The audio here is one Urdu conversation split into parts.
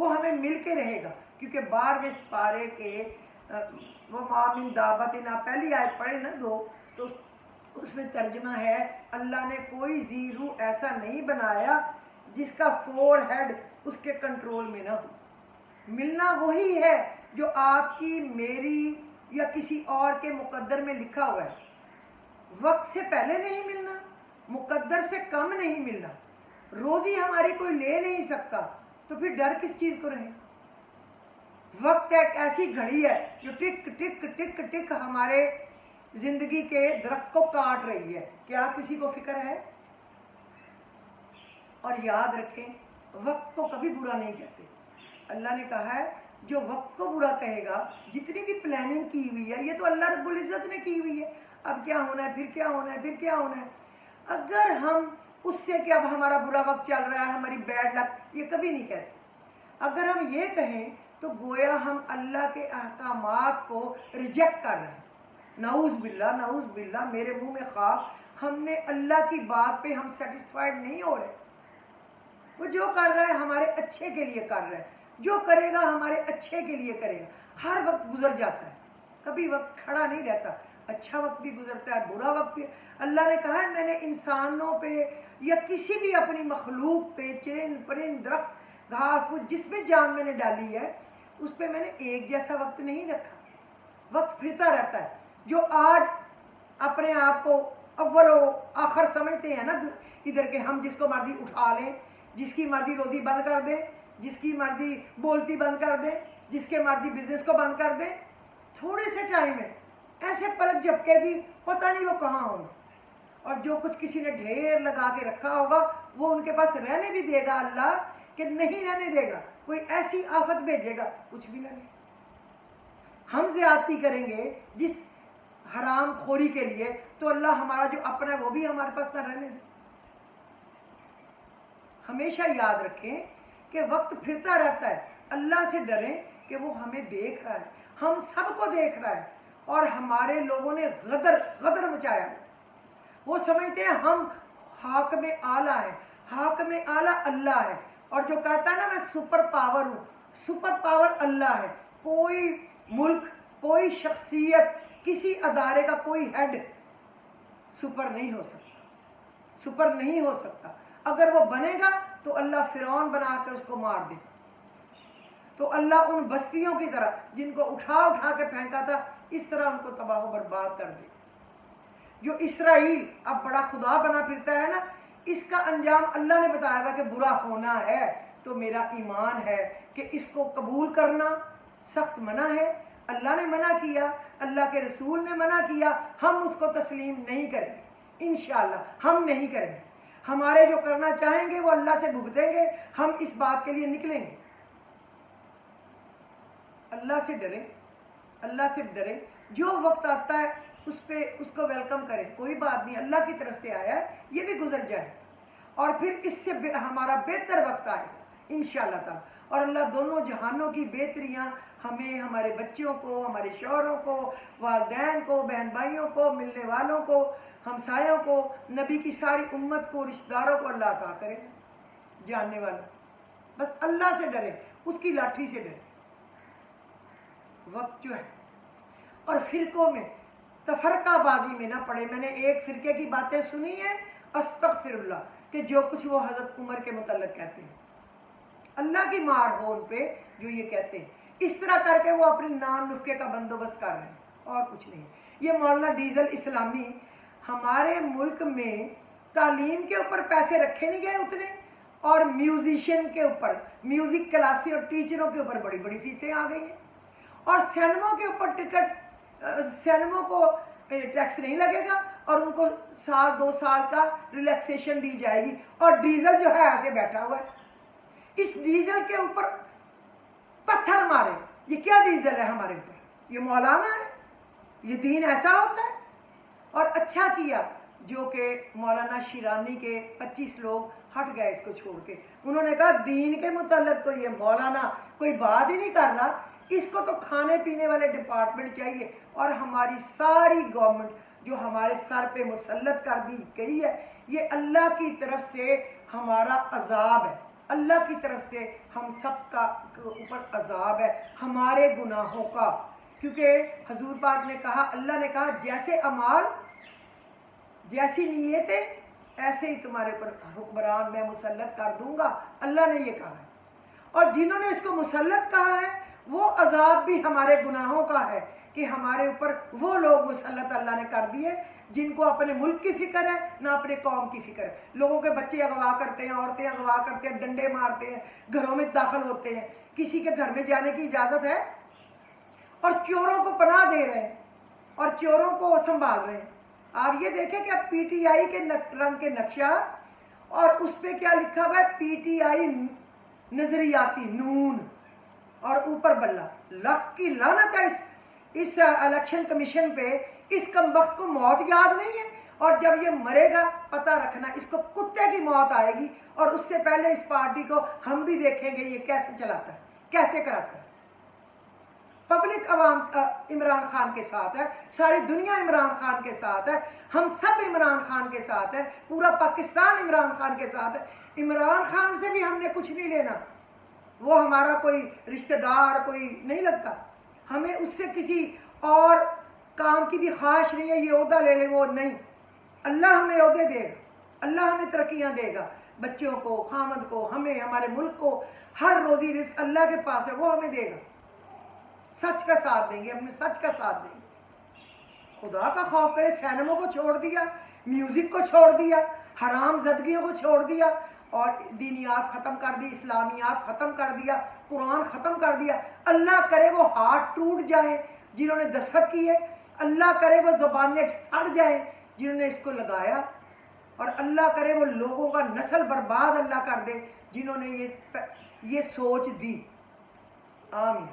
وہ ہمیں مل کے رہے گا، کیونکہ 12ویں سپارے کے وہ مامن دابت نا پہلی آیت پڑھے نا 2، تو اس میں ترجمہ ہے اللہ نے کوئی ذی روح ایسا نہیں بنایا جس کا فور ہیڈ اس کے کنٹرول میں نہ ہو۔ ملنا وہی ہے جو آپ کی، میری یا کسی اور کے مقدر میں لکھا ہوا ہے۔ وقت سے پہلے نہیں ملنا، مقدر سے کم نہیں ملنا، روزی ہماری کوئی لے نہیں سکتا، تو پھر ڈر کس چیز کو رہے؟ وقت ایک ایسی گھڑی ہے جو ٹک ٹک ٹک ٹک ہمارے زندگی کے درخت کو کاٹ رہی ہے، کیا کسی کو فکر ہے؟ اور یاد رکھیں وقت کو کبھی برا نہیں کہتے۔ اللہ نے کہا ہے جو وقت کو برا کہے گا، جتنی بھی پلاننگ کی ہوئی ہے یہ تو اللہ رب العزت نے کی ہوئی ہے، اب کیا ہونا ہے، پھر کیا ہونا ہے، پھر کیا ہونا ہے۔ اگر ہم اس سے کہ اب ہمارا برا وقت چل رہا ہے، ہماری بیڈ لک، یہ کبھی نہیں کہتے۔ اگر ہم یہ کہیں تو گویا ہم اللہ کے احکامات کو ریجیکٹ کر رہے ہیں۔ نعوذ باللہ، نعوذ باللہ، میرے منہ میں خاک، ہم نے اللہ کی بات پہ ہم سیٹسفائیڈ نہیں ہو رہے۔ وہ جو کر رہا ہے ہمارے اچھے کے لیے کر رہا ہے، جو کرے گا ہمارے اچھے کے لیے کرے گا۔ ہر وقت گزر جاتا ہے، کبھی وقت کھڑا نہیں رہتا، اچھا وقت بھی گزرتا ہے، برا وقت بھی۔ اللہ نے کہا ہے میں نے انسانوں پہ یا کسی بھی اپنی مخلوق پہ، چرند پرند درخت گھاس پھوس جس میں جان میں نے ڈالی ہے، اس پہ میں نے ایک جیسا وقت نہیں رکھا۔ وقت پھرتا رہتا ہے۔ جو آج اپنے آپ کو اول و آخر سمجھتے ہیں نا ادھر کے، ہم جس کو مرضی اٹھا لیں، جس کی مرضی روزی بند کر دیں، جس کی مرضی بولتی بند کر دیں، جس کے مرضی بزنس کو بند کر دیں، تھوڑے سے ٹائم میں ایسے پلک جھپکے گی، پتہ نہیں وہ کہاں ہوں گے۔ اور جو کچھ کسی نے ڈھیر لگا کے رکھا ہوگا وہ ان کے پاس رہنے بھی دے گا اللہ کہ نہیں رہنے دے گا، کوئی ایسی آفت بھیجے گا کچھ بھی نہ رہے۔ ہم زیادتی کریں گے جس حرام خوری کے لیے، تو اللہ ہمارا جو اپنا ہے وہ بھی ہمارے پاس نہ رہنے دے۔ ہمیشہ یاد رکھیں کہ وقت پھرتا رہتا ہے، اللہ سے ڈریں کہ وہ ہمیں دیکھ رہا ہے، ہم سب کو دیکھ رہا ہے، اور ہمارے لوگوں نے غدر مچایا ہے۔ وہ سمجھتے ہیں ہم حاکم اعلیٰ ہیں، حاکم اعلیٰ اللہ ہے، اور جو کہتا ہے نا میں سپر پاور ہوں، سپر پاور اللہ ہے۔ کوئی ملک، کوئی شخصیت، کسی ادارے کا کوئی ہیڈ سپر نہیں ہو سکتا، سپر نہیں ہو سکتا۔ اگر وہ بنے گا تو اللہ فرعون بنا کے اس کو مار دے، تو اللہ ان بستیوں کی طرح جن کو اٹھا اٹھا کے پھینکا تھا، اس طرح ان کو تباہ و برباد کر دے۔ جو اسرائیل اب بڑا خدا بنا پھرتا ہے نا، اس کا انجام اللہ نے بتایا ہوا کہ برا ہونا ہے، تو میرا ایمان ہے کہ اس کو قبول کرنا سخت منع ہے۔ اللہ نے منع کیا، اللہ کے رسول نے منع کیا، ہم اس کو تسلیم نہیں کریں گے، انشاءاللہ ہم نہیں کریں گے۔ ہمارے جو کرنا چاہیں گے وہ اللہ سے بھگتیں گے، ہم اس بات کے لیے نکلیں گے۔ اللہ سے ڈریں، اللہ سے ڈریں، جو وقت آتا ہے اس کو ویلکم کریں، کوئی بات نہیں، اللہ کی طرف سے آیا ہے، یہ بھی گزر جائے، اور پھر اس سے ہمارا بہتر وقت آئے گا انشاءاللہ تعالی۔ اور اللہ دونوں جہانوں کی بہتریاں ہمیں، ہمارے بچوں کو، ہمارے شوہروں کو، والدین کو، بہن بھائیوں کو، ملنے والوں کو، ہمسایوں کو، نبی کی ساری امت کو، رشتہ داروں کو اللہ عطا کرے، جاننے والوں۔ بس اللہ سے ڈریں، اس کی لاٹھی سے ڈریں۔ وقت جو ہے، اور فرقوں میں تفرقہ بازی میں نہ پڑے۔ میں نے ایک فرقے کی باتیں سنی ہیں، استغفر اللہ، کہ جو کچھ وہ حضرت عمر کے متعلق کہتے ہیں، اللہ کی مار ہو ان پہ جو یہ کہتے ہیں، اس طرح کر کے وہ اپنی نان نفقے کا بندوبست کر رہے ہیں، اور کچھ نہیں۔ یہ مولانا ڈیزل اسلامی، ہمارے ملک میں تعلیم کے اوپر پیسے رکھے نہیں گئے اتنے، اور میوزیشین کے اوپر، میوزک کلاسیں اور ٹیچروں کے اوپر بڑی بڑی فیسیں آ گئی ہیں، اور سینموں کے اوپر ٹکٹ، سینموں کو ٹیکس نہیں لگے گا، اور ان کو 1-2 سال کا ریلیکسیشن دی جائے گی، اور ڈیزل جو ہے ایسے بیٹھا ہوا ہے۔ اس ڈیزل کے اوپر پتھر مارے، یہ کیا ڈیزل ہے ہمارے اوپر؟ یہ مولانا ہے؟ یہ دین ایسا ہوتا ہے؟ اور اچھا کیا جو کہ مولانا شیرانی کے 25 لوگ ہٹ گئے اس کو چھوڑ کے، انہوں نے کہا دین کے متعلق تو یہ مولانا کوئی بات ہی نہیں کر رہا، اس کو تو کھانے پینے والے ڈپارٹمنٹ چاہیے، اور ہماری ساری گورنمنٹ جو ہمارے سر پہ مسلط کر دی گئی ہے، یہ اللہ کی طرف سے ہمارا عذاب ہے۔ اللہ کی طرف سے ہم سب کا اوپر عذاب ہے ہمارے گناہوں کا، کیونکہ حضور پاک نے کہا، اللہ نے کہا جیسے اعمال جیسی نیتیں ایسے ہی تمہارے اوپر حکمران میں مسلط کر دوں گا، اللہ نے یہ کہا ہے۔ اور جنہوں نے اس کو مسلط کہا ہے وہ عذاب بھی ہمارے گناہوں کا ہے کہ ہمارے اوپر وہ لوگ مسلط اللہ نے کر دیے جن کو اپنے ملک کی فکر ہے نہ اپنے قوم کی فکر ہے۔ لوگوں کے بچے اغوا کرتے ہیں، عورتیں اغوا کرتے ہیں، ڈنڈے مارتے ہیں، گھروں میں داخل ہوتے ہیں، کسی کے گھر میں جانے کی اجازت ہے؟ اور چوروں کو پناہ دے رہے ہیں اور چوروں کو سنبھال رہے ہیں۔ آپ یہ دیکھیں کہ اب پی ٹی آئی کے رنگ کے نقشہ اور اس پہ کیا لکھا ہوا ہے، پی ٹی آئی نظریاتی نون اور اوپر بلہ۔ لک کی لعنت ہے اس الیکشن کمیشن پہ، اس کم وقت کو موت یاد نہیں ہے، اور جب یہ مرے گا پتہ رکھنا اس کو کتے کی موت آئے گی، اور اس سے پہلے اس پارٹی کو ہم بھی دیکھیں گے یہ کیسے چلاتا ہے، کیسے کراتا ہے۔ پبلک عوام عمران خان کے ساتھ ہے، ساری دنیا عمران خان کے ساتھ ہے، ہم سب عمران خان کے ساتھ ہیں، پورا پاکستان عمران خان کے ساتھ ہے۔ عمران خان سے بھی ہم نے کچھ نہیں لینا، وہ ہمارا کوئی رشتہ دار کوئی نہیں لگتا، ہمیں اس سے کسی اور کام کی بھی خواہش نہیں ہے، یہ عہدہ لے لیں وہ نہیں۔ اللہ ہمیں عہدے دے گا، اللہ ہمیں ترقیاں دے گا، بچوں کو، خامد کو، ہمیں، ہمارے ملک کو، ہر روزی رزق اللہ کے پاس ہے، وہ ہمیں دے گا۔ سچ کا ساتھ دیں گے، اپنے سچ کا ساتھ دیں گے، خدا کا خوف کرے۔ سینموں کو چھوڑ دیا، میوزک کو چھوڑ دیا، حرام زدگیوں کو چھوڑ دیا، اور دینیات ختم کر دی، اسلامیات ختم کر دیا، قرآن ختم کر دیا۔ اللہ کرے وہ ہاتھ ٹوٹ جائیں جنہوں نے دستخط کیے، اللہ کرے وہ زبانیں سڑ جائیں جنہوں نے اس کو لگایا، اور اللہ کرے وہ لوگوں کا نسل برباد اللہ کر دے جنہوں نے یہ سوچ دی۔ آمین۔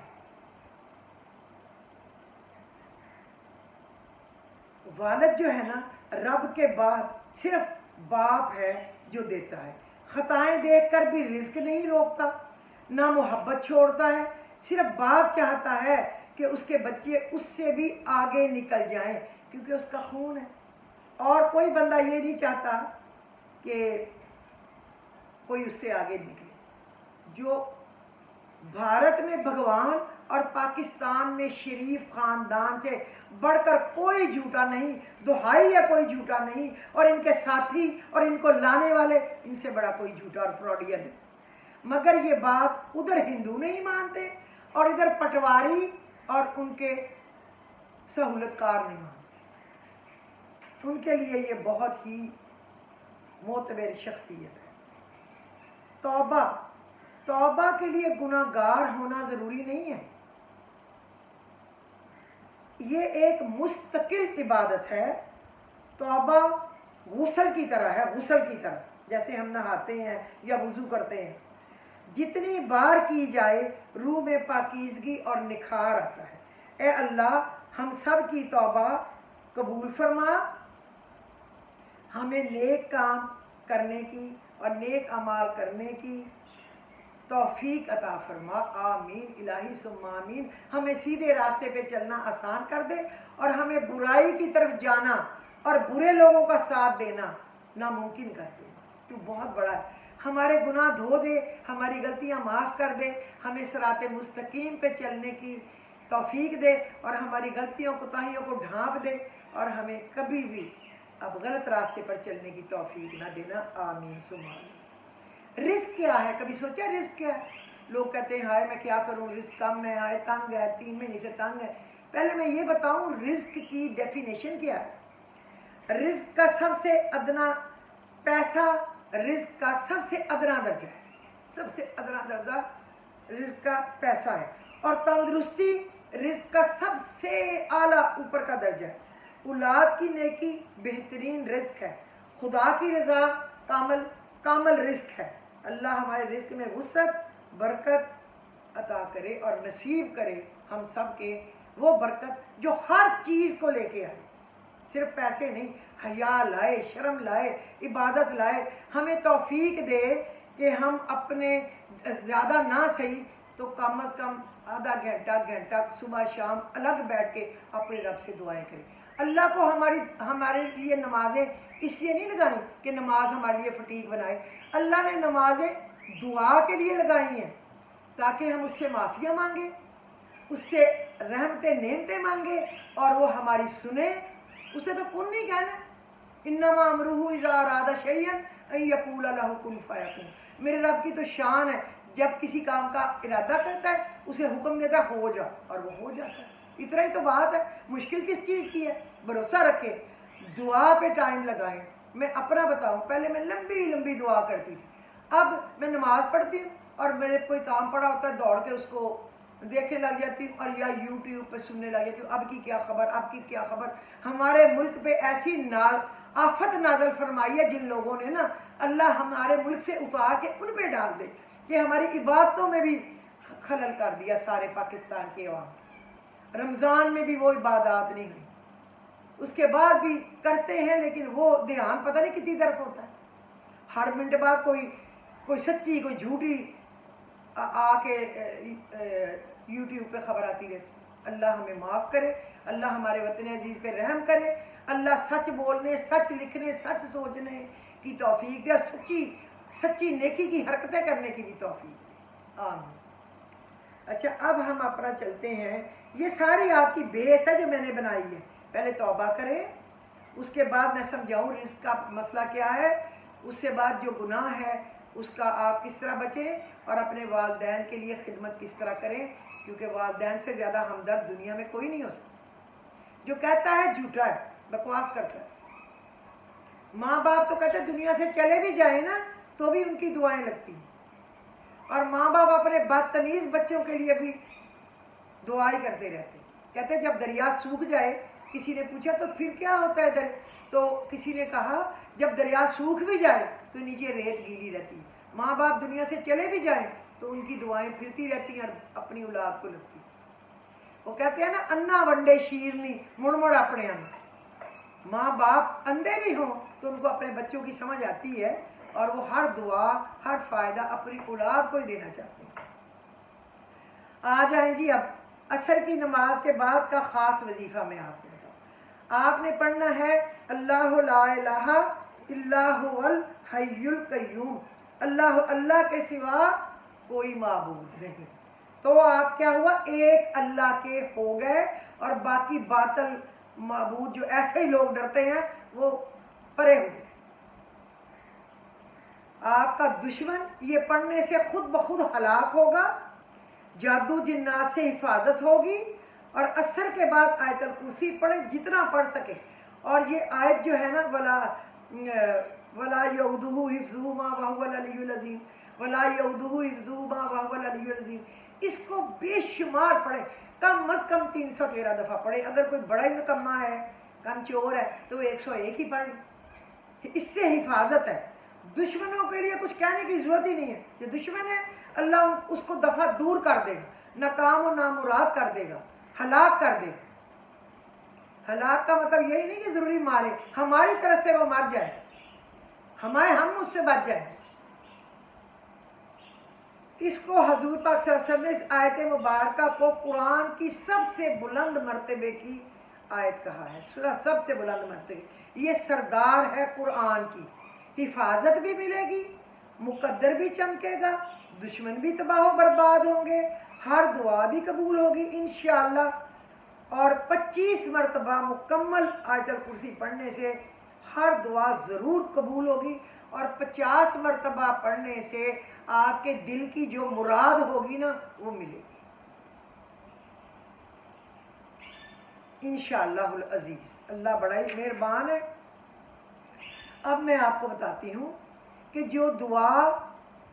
والد جو ہے نا، رب کے بعد صرف باپ ہے جو دیتا ہے۔ خطائیں دیکھ کر بھی رزق نہیں روکتا، نہ محبت چھوڑتا ہے، صرف باپ چاہتا ہے کہ اس کے بچے اس سے بھی آگے نکل جائیں کیونکہ اس کا خون ہے، اور کوئی بندہ یہ نہیں چاہتا کہ کوئی اس سے آگے نکلے۔ جو بھارت میں بھگوان اور پاکستان میں شریف خاندان سے بڑھ کر کوئی جھوٹا نہیں، دہائی ہے کوئی جھوٹا نہیں، اور ان کے ساتھی اور ان کو لانے والے ان سے بڑا کوئی جھوٹا اور فراڈین نہیں۔ مگر یہ بات ادھر ہندو نہیں مانتے اور ادھر پٹواری اور ان کے سہولت کار نہیں مانتے، ان کے لیے یہ بہت ہی معتبر شخصیت ہے۔ توبہ کے لیے گناہ گار ہونا ضروری نہیں ہے، یہ ایک مستقل عبادت ہے۔ توبہ غسل کی طرح ہے، غسل کی طرح، جیسے ہم نہاتے ہیں یا وضو کرتے ہیں، جتنی بار کی جائے روح میں پاکیزگی اور نکھار آتا ہے۔ اے اللہ ہم سب کی توبہ قبول فرما، ہمیں نیک کام کرنے کی اور نیک اعمال کرنے کی توفیق عطا فرما، آمین الہی ثم آمین۔ ہمیں سیدھے راستے پہ چلنا آسان کر دے، اور ہمیں برائی کی طرف جانا اور برے لوگوں کا ساتھ دینا ناممکن کر دے۔ تو بہت بڑا ہے، ہمارے گناہ دھو دے، ہماری غلطیاں معاف کر دے، ہمیں صراط مستقیم پہ چلنے کی توفیق دے، اور ہماری غلطیوں کوتاہیوں کو ڈھانپ دے، اور ہمیں کبھی بھی اب غلط راستے پر چلنے کی توفیق نہ دینا، آمین ثم آمین۔ رزق کیا ہے؟ کبھی سوچا رزق کیا ہے؟ لوگ کہتے ہیں ہائے میں کیا کروں، رزق کم ہے، ہائے تنگ ہے، 3 مہینے سے تنگ ہے۔ پہلے میں یہ بتاؤں رزق کی ڈیفینیشن کیا ہے۔ رزق کا سب سے ادنا پیسہ رزق کا سب سے ادنا درجہ ہے، سب سے ادنا درجہ رزق کا پیسہ ہے، اور تندرستی رزق کا سب سے اعلیٰ اوپر کا درجہ ہے۔ اولاد کی نیکی بہترین رزق ہے، خدا کی رضا کامل رزق ہے۔ اللہ ہمارے رزق میں وسعت برکت عطا کرے اور نصیب کرے ہم سب کے وہ برکت جو ہر چیز کو لے کے آئے، صرف پیسے نہیں، حیا لائے، شرم لائے، عبادت لائے۔ ہمیں توفیق دے کہ ہم اپنے زیادہ نہ صحیح تو کم از کم آدھا گھنٹہ صبح شام الگ بیٹھ کے اپنے رب سے دعائیں کریں۔ اللہ کو ہمارے لیے نمازیں اس لیے نہیں لگائیں کہ نماز ہمارے لیے فٹیک بنائے، اللہ نے نمازیں دعا کے لیے لگائی ہیں تاکہ ہم اس سے معافیاں مانگیں، اس سے رحمتیں نعمتیں مانگیں اور وہ ہماری سنے. اسے تو کن نہیں کہنا. انما امرہ اذا اراد شیئا ان یقول لہ کن فیکون. میرے رب کی تو شان ہے، جب کسی کام کا ارادہ کرتا ہے اسے حکم دیتا ہے ہو جا، اور وہ ہو جاتا ہے. اتنا ہی تو بات ہے، مشکل کس چیز کی ہے؟ بھروسہ رکھے، دعا پہ ٹائم لگائیں. میں اپنا بتاؤں، پہلے میں لمبی لمبی دعا کرتی تھی، اب میں نماز پڑھتی ہوں اور میرے کوئی کام پڑا ہوتا ہے دوڑ کے اس کو دیکھنے لگ جاتی ہوں اور یا یوٹیوب پہ سننے لگ جاتی ہوں اب کی کیا خبر، اب کی کیا خبر. ہمارے ملک پہ ایسی آفت نازل فرمائی ہے جن لوگوں نے نا، اللہ ہمارے ملک سے اتار کے ان پہ ڈال دے کہ ہماری عبادتوں میں بھی خلل کر دیا سارے پاکستان کے عوام. رمضان میں بھی وہ عبادات نہیں ہوئی، اس کے بعد بھی کرتے ہیں لیکن وہ دھیان پتہ نہیں کتنی طرف ہوتا ہے. ہر منٹ بعد کوئی سچی کوئی جھوٹی آ کے یوٹیوب پہ خبر آتی رہتی. اللہ ہمیں معاف کرے، اللہ ہمارے وطن عزیز پہ رحم کرے، اللہ سچ بولنے، سچ لکھنے، سچ سوچنے کی توفیق دے اور سچی نیکی کی حرکتیں کرنے کی بھی توفیق دے. آمین. اچھا، اب ہم اپنا چلتے ہیں. یہ ساری آپ کی بیس ہے جو میں نے بنائی ہے. پہلے توبہ کریں، اس کے بعد میں سمجھاؤں رزق کا مسئلہ کیا ہے، اس سے بعد جو گناہ ہے اس کا آپ کس طرح بچیں اور اپنے والدین کے لیے خدمت کس طرح کریں، کیونکہ والدین سے زیادہ ہمدرد دنیا میں کوئی نہیں ہو سکتا. جو کہتا ہے جھوٹا ہے، بکواس کرتا ہے. ماں باپ تو کہتے ہیں دنیا سے چلے بھی جائیں نا تو بھی ان کی دعائیں لگتی ہیں، اور ماں باپ اپنے بدتمیز بچوں کے لیے بھی دعائیں کرتے رہتے ہیں. کہتے ہیں جب دریا سوکھ جائے، کسی نے پوچھا تو پھر کیا ہوتا ہے تو کسی نے کہا جب دریا سوکھ بھی جائے تو نیچے ریت گیلی رہتی ہے. ماں باپ دنیا سے چلے بھی جائیں تو ان کی دعائیں پھرتی رہتی ہیں اور اپنی اولاد کو لگتی. وہ کہتے ہیں نا انا ونڈے شیرنی مڑ مڑ اپنے ان. ماں باپ اندھے بھی ہوں تو ان کو اپنے بچوں کی سمجھ آتی ہے اور وہ ہر دعا ہر فائدہ اپنی اولاد کو ہی دینا چاہتے ہیں. آ جائیں جی اب عصر کی نماز کے بعد کا خاص وظیفہ میں آپ کو بتاؤں. آپ نے پڑھنا ہے اللہ لا الہ الا هو الحی القیوم. اللہ کے سوا کوئی معبود نہیں. تو آپ کیا ہوا، ایک اللہ کے ہو گئے اور باقی باطل معبود جو ایسے ہی لوگ ڈرتے ہیں وہ پرے ہوئے. آپ کا دشمن یہ پڑھنے سے خود بخود ہلاک ہوگا، جادو جنات سے حفاظت ہوگی. اور عصر کے بعد آیت الکرسی پڑھیں جتنا پڑھ سکے. اور یہ آیت جو ہے نا ولا یؤدہ حفظہما وہو العلی العظیم، ولا یؤدہ حفظہما وہو العلی العظیم، اس کو بے شمار پڑھیں، کم از کم 313 دفعہ پڑھیں. اگر کوئی بڑا ہی نکما ہے، کم چور ہے تو 101 ہی پڑھ. اس سے حفاظت ہے. دشمنوں کے لیے کچھ کہنے کی ضرورت ہی نہیں ہے. جو دشمن ہے اللہ اس کو دفعہ دور کر دے گا، ناکام و نامراد کر دے گا، ہلاک کر دے گا. ہلاک کا مطلب یہی نہیں کہ ضروری مارے، ہماری طرف سے وہ مر جائے، ہم اس سے بچ جائیں. اس کو حضور پاک صلی اللہ علیہ وسلم نے اس آیت مبارکہ کو قرآن کی سب سے بلند مرتبے کی آیت کہا ہے. سب سے بلند مرتبے، یہ سردار ہے قرآن کی. حفاظت بھی ملے گی، مقدر بھی چمکے گا، دشمن بھی تباہ و برباد ہوں گے، ہر دعا بھی قبول ہوگی انشاءاللہ. اور 25 مرتبہ مکمل آیت الکرسی پڑھنے سے ہر دعا ضرور قبول ہوگی، اور 50 مرتبہ پڑھنے سے آپ کے دل کی جو مراد ہوگی نا وہ ملے گی انشاءاللہ العزیز. اللہ بڑا ہی مہربان ہے. اب میں آپ کو بتاتی ہوں کہ جو دعا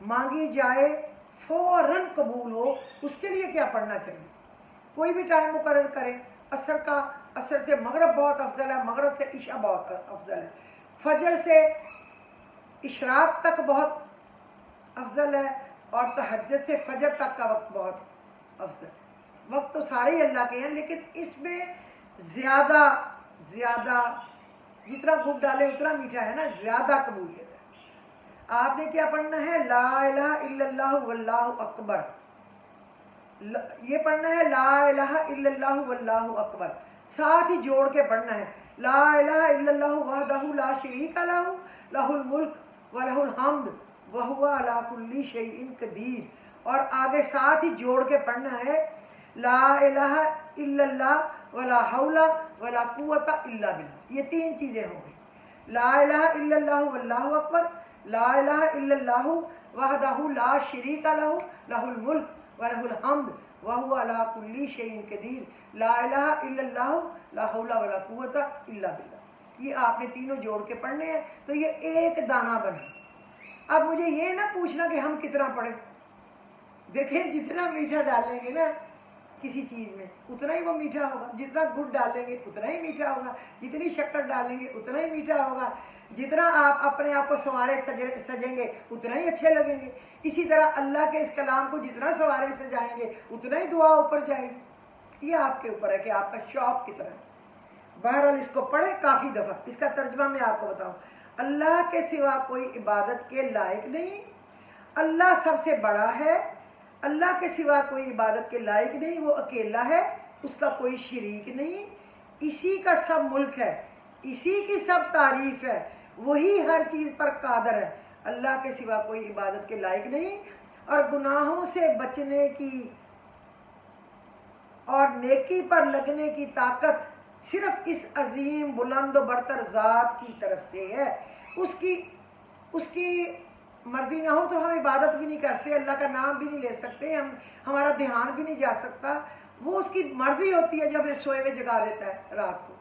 مانگی جائے فوراً قبول ہو اس کے لیے کیا پڑھنا چاہیے. کوئی بھی ٹائم مقرر کریں. عصر سے مغرب بہت افضل ہے، مغرب سے عشاء بہت افضل ہے، فجر سے اشراق تک بہت افضل ہے، اور تہجد سے فجر تک کا وقت بہت افضل ہے. وقت تو سارے ہی اللہ کے ہیں لیکن اس میں زیادہ جتنا گھٹ ڈالے اتنا میٹھا ہے نا، زیادہ قبولیت ہے. آپ نے کیا پڑھنا ہے، لا الہ الا اللہ واللہ اکبر. یہ پڑھنا ہے لا الہ الا اللہ واللہ اکبر، ساتھ ہی جوڑ کے پڑھنا ہے لا الہ الا اللہ وحدہ لا شریک لہ لہ الملک ولہ الحمد وَهُوَ عَلَىٰ كُلِّ شَيْءٍ قدیر، اور آگے ساتھ ہی جوڑ کے پڑھنا ہے لا الہ الا اللہ ولا حول ولا قوت الا باللہ. یہ تین چیزیں ہو گئی، لا الہ الا اللہ واللہ اکبر، لا الہ الا اللہ وحدہ لا شریک لہ لہ الملک ولہ الحمد وہو علی کل شیء قدیر، لا الہ الا اللہ لا حول ولا قوت الا باللہ. یہ آپ نے تینوں جوڑ کے پڑھنے ہیں تو یہ ایک دانہ بنا. اب مجھے یہ نہ پوچھنا کہ ہم کتنا پڑھیں. دیکھیں جتنا میٹھا ڈالیں گے نا کسی چیز میں اتنا ہی وہ میٹھا ہوگا، جتنا گڑ ڈالیں گے اتنا ہی میٹھا ہوگا، جتنی شکر ڈالیں گے اتنا ہی میٹھا ہوگا، جتنا آپ اپنے آپ کو سنوارے سجیں گے اتنا ہی اچھے لگیں گے. اسی طرح اللہ کے اس کلام کو جتنا سنوارے سجائیں گے اتنا ہی دعا اوپر جائے گی. یہ آپ کے اوپر ہے کہ آپ کا شوق کتنا ہے. بہرحال اس کو پڑھیں کافی دفعہ. اس کا ترجمہ میں آپ کو بتاؤں، اللہ کے سوا کوئی عبادت کے لائق نہیں، اللہ سب سے بڑا ہے، اللہ کے سوا کوئی عبادت کے لائق نہیں، وہ اکیلا ہے، اس کا کوئی شریک نہیں، اسی کا سب ملک ہے، اسی کی سب تعریف ہے، وہی ہر چیز پر قادر ہے، اللہ کے سوا کوئی عبادت کے لائق نہیں. اور گناہوں سے بچنے کی اور نیکی پر لگنے کی طاقت صرف اس عظیم بلند و برتر ذات کی طرف سے ہے. اس کی مرضی نہ ہو تو ہم عبادت بھی نہیں کر سکتے، اللہ کا نام بھی نہیں لے سکتے، ہمارا دھیان بھی نہیں جا سکتا. وہ اس کی مرضی ہوتی ہے، جب ہمیں سوئے ہوئے جگا دیتا ہے رات کو،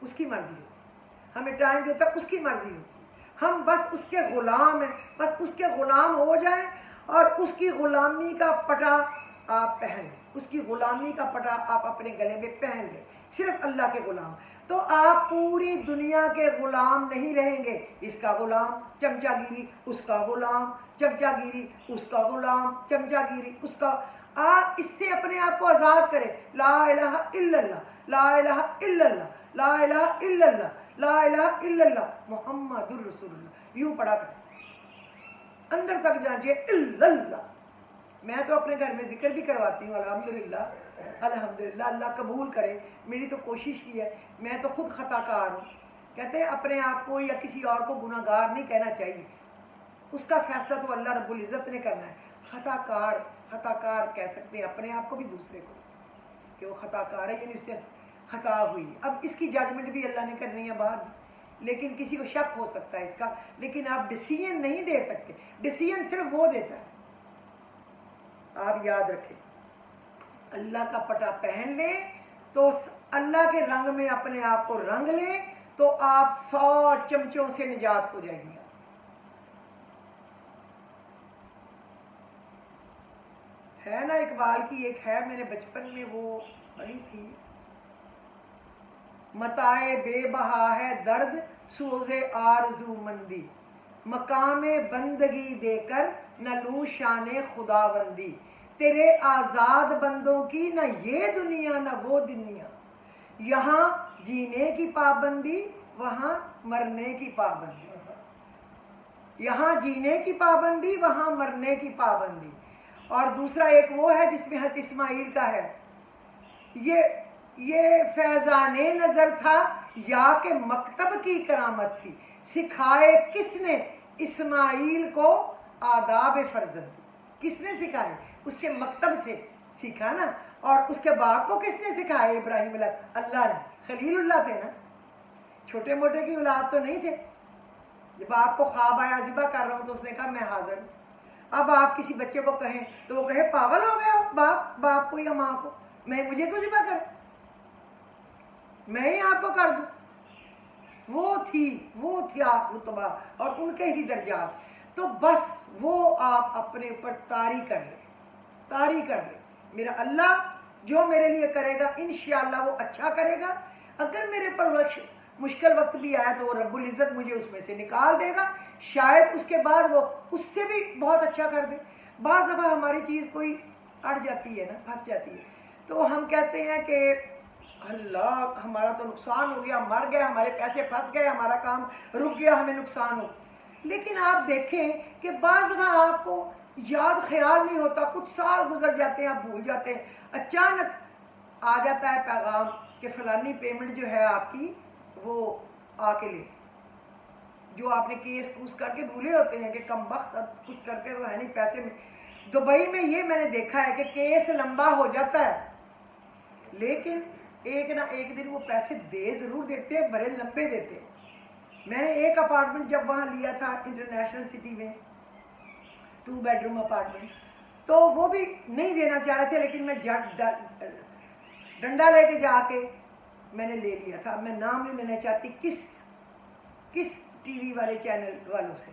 اس کی مرضی ہوتی ہے، ہمیں ٹائم دیتا ہے، اس کی مرضی ہوتی ہے. ہم بس اس کے غلام ہیں، بس اس کے غلام ہو جائیں اور اس کی غلامی کا پٹا آپ پہن لیں، اس کی غلامی کا پٹا آپ اپنے گلے میں پہن لیں، صرف اللہ کے غلام. تو آپ پوری دنیا کے غلام نہیں رہیں گے. اس کا غلام چمچا گیری، اس کا غلام چمچا گیری، اس کا غلام چمچا گیری، اس کا. آپ اس سے اپنے آپ کو آزاد کریں. لا الہ الا اللہ، لا الہ الا اللہ، لا الہ الا اللہ، لا الہ الا اللہ محمد الرسول اللہ. یوں پڑھا کریں، اندر تک جانچیے الا اللہ. میں تو اپنے گھر میں ذکر بھی کرواتی ہوں الحمدللہ الحمدللہ. اللہ قبول کرے، میری تو کوشش کی ہے. میں تو خود خطا کار ہوں. کہتے ہیں اپنے آپ کو یا کسی اور کو گناہ گار نہیں کہنا چاہیے، اس کا فیصلہ تو اللہ رب العزت نے کرنا ہے. خطا کار کہہ سکتے ہیں اپنے آپ کو بھی دوسرے کو کہ وہ خطا کار ہے، یعنی اس سے خطا ہوئی. اب اس کی ججمنٹ بھی اللہ نے کرنی ہے بعد، لیکن کسی کو شک ہو سکتا ہے اس کا، لیکن آپ ڈیسیژن نہیں دے سکتے. ڈیسیژن صرف وہ دیتا ہے. آپ یاد رکھیں، اللہ کا پٹا پہن لیں تو اللہ کے رنگ میں اپنے آپ کو رنگ لیں تو آپ 100 چمچوں سے نجات ہو جائے گی. ہے نا اقبال کی ایک ہے، میرے بچپن میں وہ پڑھی تھی، متائے بے بہا ہے درد سوزے آرزو مندی، مقام بندگی دے کر نہ لوں شان خداوندی، تیرے آزاد بندوں کی نہ یہ دنیا نہ وہ دنیا، یہاں جینے کی پابندی وہاں مرنے کی پابندی، یہاں جینے کی پابندی وہاں مرنے کی پابندی. اور دوسرا ایک وہ ہے جس میں حضرت اسماعیل کا ہے، یہ فیضان نظر تھا یا کہ مکتب کی کرامت تھی، سکھائے کس نے اسماعیل کو آداب فرزند. کس نے سکھائے؟ اس کے مکتب سے سیکھا نا. اور اس کے باپ کو کس نے سکھائے؟ ابراہیم اللہ نے. خلیل اللہ تھے نا، چھوٹے موٹے کی اولاد تو نہیں تھے. جب آپ کو خواب آیا ذبح کر رہا ہوں تو اس نے کہا میں حاضر ہوں. اب آپ کسی بچے کو کہیں تو وہ کہے پاگل ہو گیا ہو، باپ کو یا ماں کو، مجھے کیوں ذبح کرے، میں ہی آپ کو کر دوں. وہ تھا رتبہ اور ان کے ہی درجات. تو بس وہ آپ اپنے اوپر طاری کر لیں. میرا اللہ جو میرے لیے کرے گا انشاءاللہ وہ اچھا کرے گا. اگر میرے پر مشکل وقت بھی آیا تو وہ رب العزت مجھے اس میں سے نکال دے گا، شاید اس کے بعد وہ اس سے بھی بہت اچھا کر دے. بعض دفعہ ہماری چیز کوئی اڑ جاتی ہے نا، پھنس جاتی ہے، تو ہم کہتے ہیں کہ اللہ ہمارا تو نقصان ہو گیا، مر گئے، ہمارے پیسے پھنس گئے، ہمارا کام رک گیا، ہمیں نقصان ہو. لیکن آپ دیکھیں کہ بعض دفعہ آپ کو یاد خیال نہیں ہوتا، کچھ سال گزر جاتے ہیں، آپ بھول جاتے ہیں، اچانک آ جاتا ہے پیغام کہ فلانی پیمنٹ جو ہے آپ کی وہ آ کے لے. جو آپ نے کیس کوس کر کے بھولے ہوتے ہیں کہ کم وقت اب کچھ کرتے تو ہے نہیں پیسے میں. دبئی میں یہ میں نے دیکھا ہے کہ کیس لمبا ہو جاتا ہے لیکن ایک نہ ایک دن وہ پیسے دے ضرور دیتے ہیں, بڑے لمبے دیتے ہیں. میں نے ایک اپارٹمنٹ جب وہاں لیا تھا انٹرنیشنل سٹی میں 2 بیڈروم اپارٹمنٹ, تو وہ بھی نہیں دینا چاہ رہے تھے لیکن میں ڈنڈا لے کے جا کے میں نے لے لیا تھا. میں نام نہیں لینا چاہتی کس ٹی وی والے چینل والوں سے.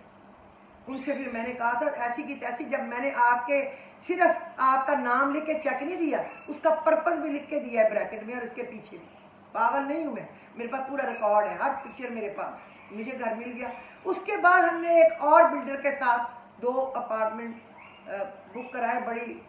ان سے پھر میں نے کہا تھا ایسی کی تیسی, جب میں نے آپ کے صرف آپ کا نام لکھ کے چیک نہیں دیا, اس کا پرپس بھی لکھ کے دیا ہے بریکٹ میں اور اس کے پیچھے بھی. پاگل نہیں ہوں میں, میرے پاس پورا ریکارڈ ہے, ہر پکچر میرے پاس. مجھے گھر مل گیا. اس کے بعد ہم نے ایک اور بلڈر کے ساتھ 2 اپارٹمنٹ بک کرائے بڑی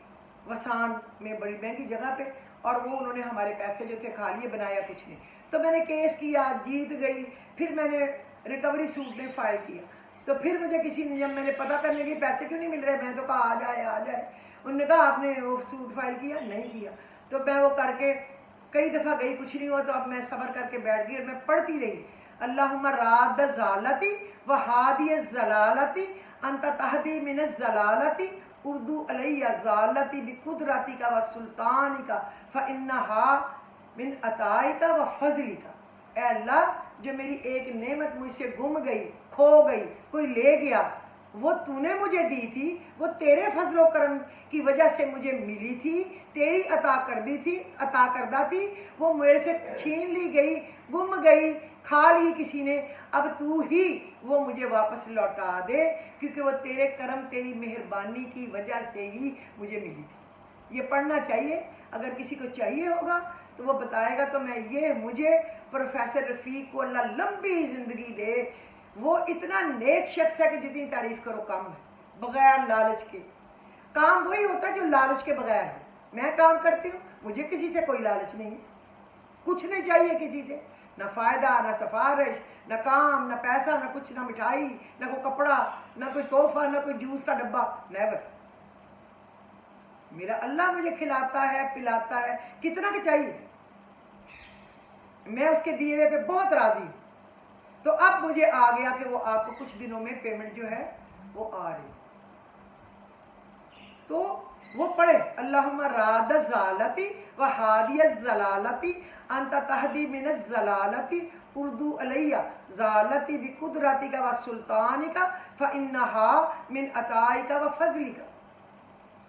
وسان میں, بڑی مہنگی جگہ پہ, اور وہ انہوں نے ہمارے پیسے جو تھے کھا لیے, بنایا کچھ نہیں. تو میں نے کیس کیا, جیت گئی. پھر میں نے ریکوری سوٹ میں فائل کیا. تو پھر مجھے کسی نے, جب میں نے پتہ کرنے کی پیسے کیوں نہیں مل رہے, میں تو کہا آ جائے. انہوں نے کہا آپ نے وہ سوٹ فائل کیا؟ نہیں کیا. تو میں وہ کر کے کئی دفعہ گئی, کچھ نہیں ہوا. تو اب میں صبر کر کے بیٹھ گئی اور میں پڑھتی رہی, اللہم راد الضالتی و ہادی الضلالتی انت تہدی من الضلالتی اردو علیہ ضالتی بقدرتک و سلطانک فانہا من عطائک و فضلک. اے اللہ, جو میری ایک نعمت مجھ سے گم گئی, کھو گئی, کوئی لے گیا, وہ تو نے مجھے دی تھی, وہ تیرے فضل و کرم کی وجہ سے مجھے ملی تھی, تیری عطا کردہ تھی, وہ میرے سے چھین لی گئی, گم گئی, کھا لی کسی نے. اب تو ہی وہ مجھے واپس لوٹا دے, کیونکہ وہ تیرے کرم, تیری مہربانی کی وجہ سے ہی مجھے ملی تھی. یہ پڑھنا چاہیے, اگر کسی کو چاہیے ہوگا تو وہ بتائے گا. تو میں یہ, مجھے پروفیسر رفیق کو اللہ لمبی زندگی دے, وہ اتنا نیک شخص ہے کہ جتنی تعریف کرو کم ہے, بغیر لالچ کے. کام وہی ہوتا ہے جو لالچ کے بغیر ہے. میں کام کرتی ہوں, مجھے کسی سے کوئی لالچ نہیں ہے, کچھ نہیں چاہیے کسی سے, نہ فائدہ, نہ سفارش, نہ کام, نہ پیسہ, نہ کچھ, نہ مٹھائی, نہ کوئی کپڑا, نہ کوئی تحفہ, نہ کوئی جوس کا ڈبہ, نیور. میرا اللہ مجھے کھلاتا ہے, پلاتا ہے, کتنا کہ چاہیے. میں اس کے دیے ہوئے پہ بہت راضی ہوں. تو اب مجھے آ گیا کہ وہ آپ کو کچھ دنوں میں پیمنٹ جو ہے وہ آ رہی. تو وہ پڑھے, اللہم راد الضالتی و ہادی الضلالتی انت تہدی من الضلالتی اردو علیہ ضالتی بقدرتک و سلطانک فانہا من عطائک و فضلک.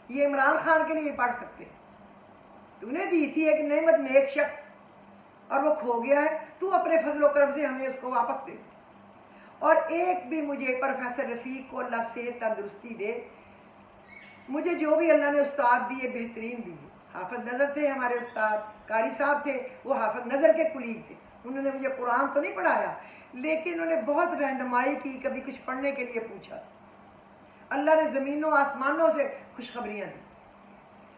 یہ عمران خان کے لیے پڑھ سکتے ہیں. تو نے دی تھی ایک نعمت, نیک شخص, اور وہ کھو گیا ہے, تو اپنے فضل و کرم سے ہمیں اس کو واپس دے. اور ایک بھی مجھے پروفیسر رفیق کو اللہ صحت تندرستی دے. مجھے جو بھی اللہ نے استاد دیے بہترین دیے. حافظ نظر تھے ہمارے استاد, قاری صاحب تھے, وہ حافظ نظر کے کلیگ تھے. انہوں نے مجھے قرآن تو نہیں پڑھایا لیکن انہوں نے بہت رہنمائی کی, کبھی کچھ پڑھنے کے لیے پوچھا. اللہ نے زمینوں آسمانوں سے خوشخبریاں دی,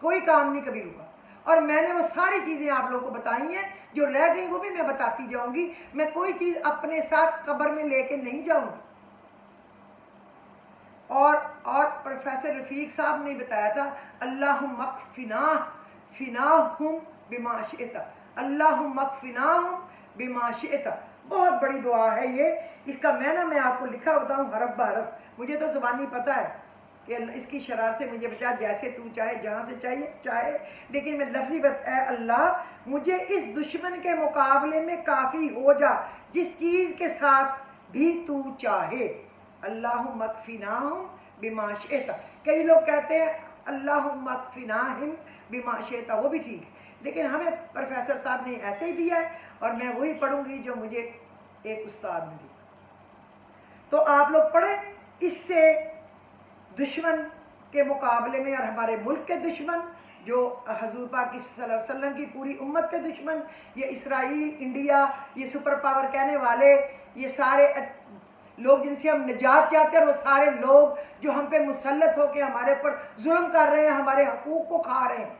کوئی کام نہیں کبھی رکا. اور میں نے وہ ساری چیزیں آپ لوگوں کو بتائی ہیں, جو رہ گئی وہ بھی میں بتاتی جاؤں گی. میں کوئی چیز اپنے ساتھ قبر میں لے کے نہیں جاؤں گی. اور پروفیسر رفیق صاحب نے بتایا تھا, اللہم اکفناہم بما شئت, اللہم اکفناہم بما شئت. بہت بڑی دعا ہے یہ. اس کا معنی میں آپ کو لکھا بتاؤں حرف بحرف, مجھے تو زبانی پتہ ہے کہ اس کی شرارت سے مجھے بچا, جیسے تو چاہے, جہاں سے چاہے, لیکن میں لفظی اے اللہ مجھے اس دشمن کے مقابلے میں کافی ہو جا جس چیز کے ساتھ بھی تو چاہے. اللہم اکفناہم بما شئت. کئی لوگ کہتے ہیں اللہم اکفناہم بما شئت, وہ بھی ٹھیک ہے, لیکن ہمیں پروفیسر صاحب نے ایسے ہی دیا ہے اور میں وہی پڑھوں گی جو مجھے ایک استاد نے دیا. تو آپ لوگ پڑھیں. اس سے دشمن کے مقابلے میں, اور ہمارے ملک کے دشمن جو حضور پاک صلی اللہ علیہ وسلم کی پوری امت کے دشمن, یہ اسرائیل, انڈیا, یہ سپر پاور کہنے والے, یہ سارے لوگ جن سے ہم نجات چاہتے ہیں, اور وہ سارے لوگ جو ہم پہ مسلط ہو کے ہمارے اوپر ظلم کر رہے ہیں, ہمارے حقوق کو کھا رہے ہیں,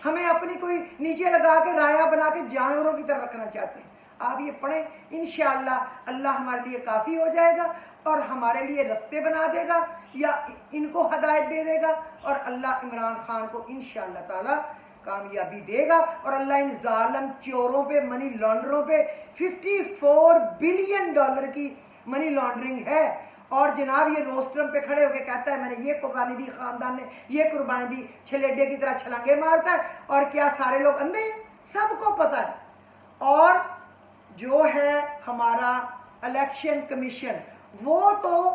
ہمیں اپنی کوئی نیچے لگا کے رایا بنا کے جانوروں کی طرح رکھنا چاہتے ہیں. آپ یہ پڑھیں, انشاءاللہ اللہ ہمارے لیے کافی ہو جائے گا اور ہمارے لیے رستے بنا دے گا, یا ان کو ہدایت دے دے گا, اور اللہ عمران خان کو انشاءاللہ تعالی کامیابی دے گا. اور اللہ ان ظالم چوروں پہ, منی لانڈروں پہ $54 بلین کی منی لانڈرنگ ہے. اور جناب یہ روسٹرم پہ کھڑے ہو کے کہتا ہے میں نے یہ قربانی دی, خاندان نے یہ قربانی دی, چھلیڈے کی طرح چھلانگے مارتا ہے. اور کیا سارے لوگ اندھے ہیں؟ سب کو پتہ ہے. اور جو ہے ہمارا الیکشن کمیشن وہ تو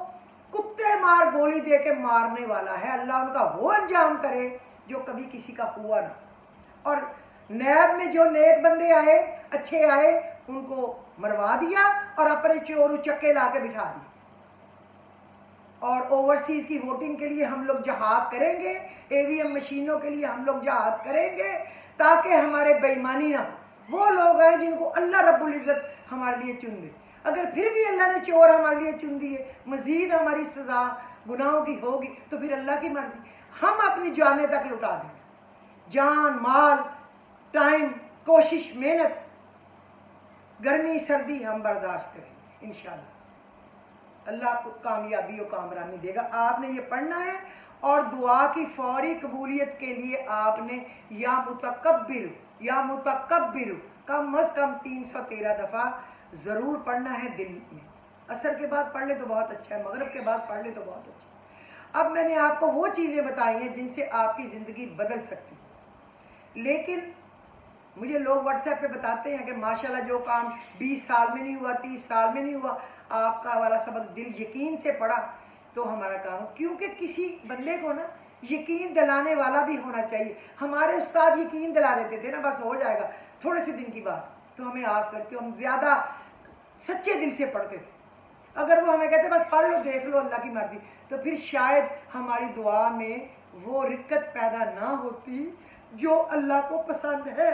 کتے مار گولی دے کے مارنے والا ہے. اللہ ان کا وہ انجام کرے جو کبھی کسی کا ہوا نہ. اور نیب میں جو نیک بندے آئے, اچھے آئے, ان کو مروا دیا اور اپنے چور چکے لا کے بٹھا دیے. اور اوورسیز کی ووٹنگ کے لیے ہم لوگ جہاد کریں گے, اے وی ایم مشینوں کے لیے ہم لوگ جہاد کریں گے تاکہ ہمارے بے ایمانی نہ ہو. وہ لوگ ہیں جن کو اللہ رب العزت ہمارے لیے چن دے. اگر پھر بھی اللہ نے چور ہمارے لیے چن دیے, مزید ہماری سزا گناہوں کی ہوگی تو پھر اللہ کی مرضی. ہم اپنی جانیں تک لٹا دیں, جان, مال, ٹائم, کوشش, محنت, گرمی سردی ہم برداشت کریں انشاءاللہ. اللہ کو کامیابی و کامرانی دے گا. آپ نے یہ پڑھنا ہے اور دعا کی فوری قبولیت کے لیے آپ نے یا متکبر کم از کم 313 دفعہ ضرور پڑھنا ہے دن میں. عصر کے بعد پڑھ لے تو بہت اچھا ہے, مغرب کے بعد پڑھ لے تو بہت اچھا ہے. اب میں نے آپ کو وہ چیزیں بتائی ہیں جن سے آپ کی زندگی بدل سکتی ہے. لیکن مجھے لوگ واٹس ایپ پہ بتاتے ہیں کہ ماشاءاللہ جو کام 20 سال میں نہیں ہوا, 30 سال میں نہیں ہوا, آپ کا والا سبق دل یقین سے پڑھا تو ہمارا کام ہو. کیونکہ کسی بندے کو نا یقین دلانے والا بھی ہونا چاہیے. ہمارے استاد یقین دلا دیتے تھے نا, بس ہو جائے گا تھوڑے سے دن کی بات, تو ہمیں آس لگتی, ہم زیادہ سچے دل سے پڑھتے تھے. اگر وہ ہمیں کہتے بس پڑھ لو دیکھ لو اللہ کی مرضی, تو پھر شاید ہماری دعا میں وہ رکت پیدا نہ ہوتی جو اللہ کو پسند ہے.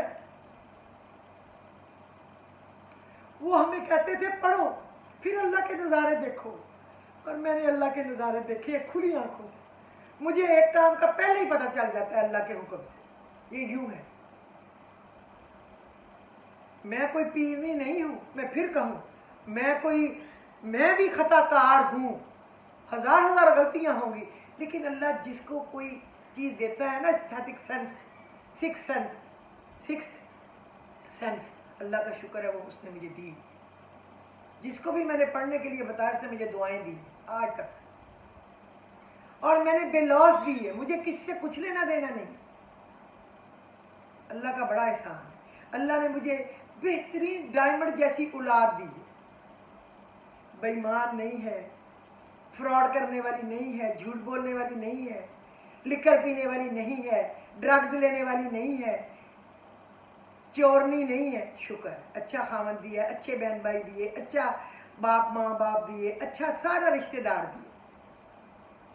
وہ ہمیں کہتے تھے پڑھو پھر اللہ کے نظارے دیکھو, اور میں نے اللہ کے نظارے دیکھے کھلی آنکھوں سے. مجھے ایک کام کا پہلے ہی پتہ چل جاتا ہے اللہ کے حکم سے. یہ یوں ہے, میں کوئی پیرنی نہیں ہوں, میں پھر کہوں میں بھی خطا کار ہوں, ہزار غلطیاں ہوں گی, لیکن اللہ جس کو کوئی چیز دیتا ہے نا, اسٹیٹک سینس, سکس سینس, اللہ کا شکر ہے وہ اس نے مجھے دی. جس کو بھی میں نے پڑھنے کے لیے بتایا اس نے مجھے دعائیں دی آج تک, اور میں نے بے لوس دی ہے. مجھے کس سے کچھ لینا دینا نہیں. اللہ کا بڑا احسان ہے. اللہ نے مجھے بہترین ڈائمنڈ جیسی اولاد دی ہے. بے ایمان نہیں ہے, فراڈ کرنے والی نہیں ہے, جھوٹ بولنے والی نہیں ہے, لکر پینے والی نہیں ہے, ڈرگز لینے والی نہیں ہے, چورنی نہیں ہے. شکر, اچھا خامد دیا, اچھے بہن بھائی دیے, اچھا ماں باپ دیے, اچھا سارا رشتہ دار دیے.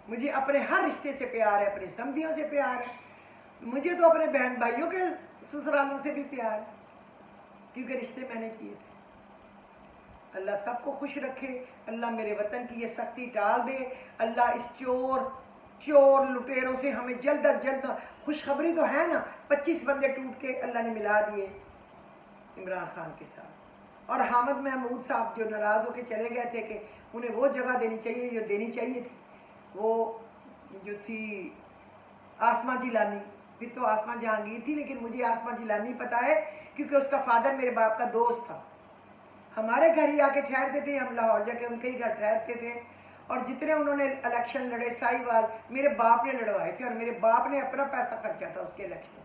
مجھے اپنے ہر رشتے سے پیار ہے, اپنے سمدھیوں سے پیار ہے, مجھے تو اپنے بہن بھائیوں کے سسرالوں سے بھی پیار ہے, کیونکہ رشتے میں نے کیے تھے. اللہ سب کو خوش رکھے, اللہ میرے وطن کی یہ سختی ٹال دے. اللہ اس چور لٹیروں سے ہمیں جلد از جلد, خوشخبری تو ہے نا, 25 بندے ٹوٹ کے اللہ نے ملا دیے عمران خان کے ساتھ. اور حامد محمود صاحب جو ناراض ہو کے چلے گئے تھے کہ انہیں وہ جگہ دینی چاہیے جو دینی چاہیے تھی, وہ جو تھی آسمہ جیلانی, پھر تو آسمہ جہانگیر تھی, لیکن مجھے آسمہ جیلانی پتہ ہے کیونکہ اس کا فادر میرے باپ کا دوست تھا. ہمارے گھر ہی آ کے ٹھہرتے تھے, ہم لاہور جا کے ان کے ہی گھر ٹھہرتے تھے. اور جتنے انہوں نے الیکشن لڑے سائی وال میرے باپ نے لڑوائے تھے, اور میرے باپ نے اپنا پیسہ خرچا تھا اس کے الیکشن.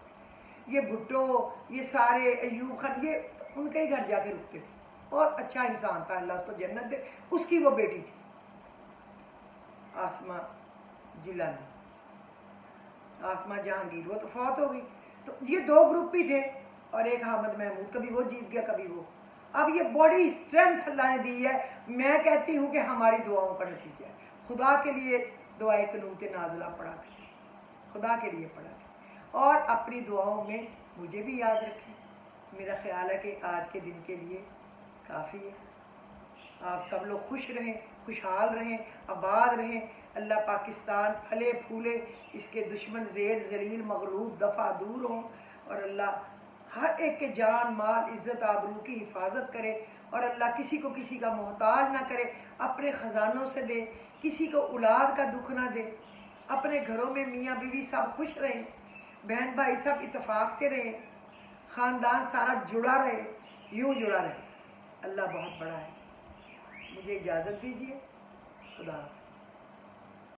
یہ بھٹو, یہ سارے ایوب خان, یہ ان کے ہی گھر جا کے رکتے تھے. بہت اچھا انسان تھا, اللہ اس کو جنت دے. اس کی وہ بیٹی تھی آسمہ جیلانی, آسمہ جہانگیر, وہ تو فوت ہو گئی. تو یہ 2 گروپ ہی تھے, اور ایک حامد محمود, کبھی وہ جیت گیا کبھی وہ. اب یہ بڑی اسٹرینتھ اللہ نے دی ہے. میں کہتی ہوں کہ ہماری دعاؤں کا نتیجہ ہے. خدا کے لیے دعائے قنوت نازلہ پڑھا کریں, خدا کے لیے پڑھا کریں, اور اپنی دعاؤں میں مجھے بھی یاد رکھیں. میرا خیال ہے کہ آج کے دن کے لیے کافی ہے. آپ سب لوگ خوش رہیں, خوشحال رہیں, آباد رہیں. اللہ پاکستان پھلے پھولے, اس کے دشمن زیر ذلیل مغلوب دفع دور ہوں, اور اللہ ہر ایک کے جان مال عزت آبرو کی حفاظت کرے, اور اللہ کسی کو کسی کا محتاج نہ کرے, اپنے خزانوں سے دے, کسی کو اولاد کا دکھ نہ دے. اپنے گھروں میں میاں بیوی سب خوش رہیں, بہن بھائی سب اتفاق سے رہیں, خاندان سارا جڑا رہے, یوں جڑا رہے. اللہ بہت بڑا ہے. مجھے اجازت دیجیے. خدا حافظ.